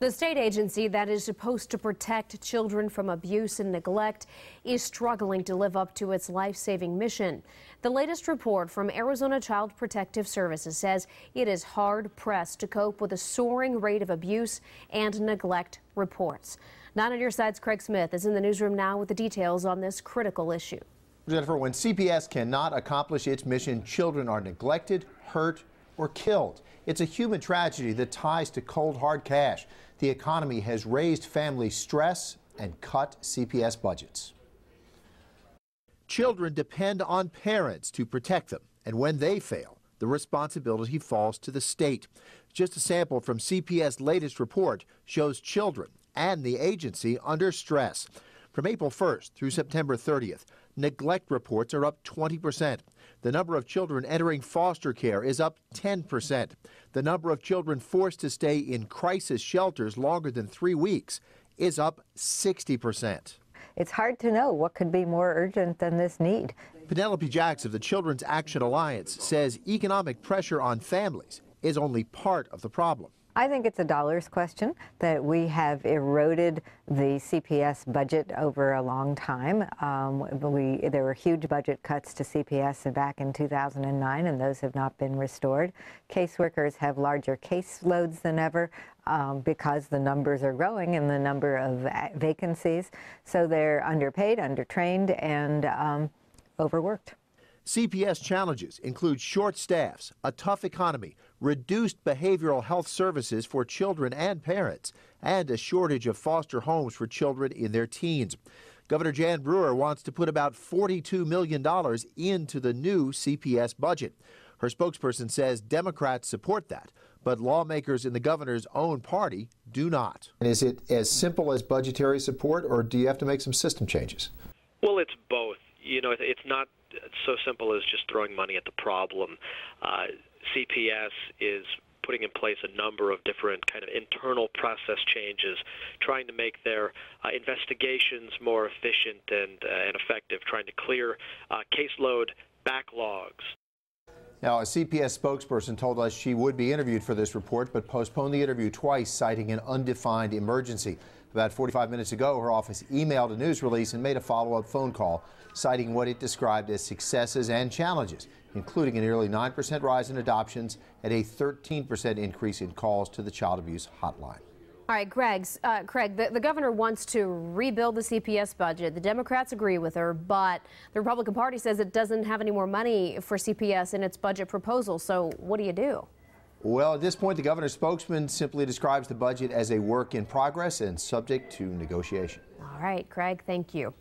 The state agency that is supposed to protect children from abuse and neglect is struggling to live up to its life-saving mission. The latest report from Arizona Child Protective Services says it is hard-pressed to cope with a soaring rate of abuse and neglect reports. 9 on your side's Craig Smith is in the newsroom now with the details on this critical issue. Jennifer, when CPS cannot accomplish its mission, children are neglected, hurt, or killed. It's a human tragedy that ties to cold, hard cash. The economy has raised family stress and cut CPS budgets. Children depend on parents to protect them, and when they fail, the responsibility falls to the state. Just a sample from CPS' latest report shows children and the agency under stress. From April 1st through September 30th, neglect reports are up 20%. The number of children entering foster care is up 10%. The number of children forced to stay in crisis shelters longer than 3 weeks is up 60%. It's hard to know what could be more urgent than this need. Penelope Jacks of the Children's Action Alliance says economic pressure on families is only part of the problem. I think it's a dollars question, that we have eroded the CPS budget over a long time. There were huge budget cuts to CPS back in 2009, and those have not been restored. Caseworkers have larger caseloads than ever because the numbers are growing and the number of vacancies. So they're underpaid, undertrained, and overworked. CPS challenges include short staffs, a tough economy, reduced behavioral health services for children and parents, and a shortage of foster homes for children in their teens. Governor Jan Brewer wants to put about $42 million into the new CPS budget. Her spokesperson says Democrats support that, but lawmakers in the governor's own party do not. Is it as simple as budgetary support, or do you have to make some system changes? Well, it's both. You know, it's not so simple as just throwing money at the problem. CPS is putting in place a number of different kind of internal process changes, trying to make their investigations more efficient and effective, trying to clear caseload backlogs. Now, a CPS spokesperson told us she would be interviewed for this report, but postponed the interview twice, citing an undefined emergency. About 45 minutes ago, her office emailed a news release and made a follow-up phone call, citing what it described as successes and challenges, including a nearly 9% rise in adoptions and a 13% increase in calls to the child abuse hotline. All right, Craig, the governor wants to rebuild the CPS budget. The Democrats agree with her, but the Republican Party says it doesn't have any more money for CPS in its budget proposal. So what do you do? Well, at this point, the governor's spokesman simply describes the budget as a work in progress and subject to negotiation. All right, Craig, thank you.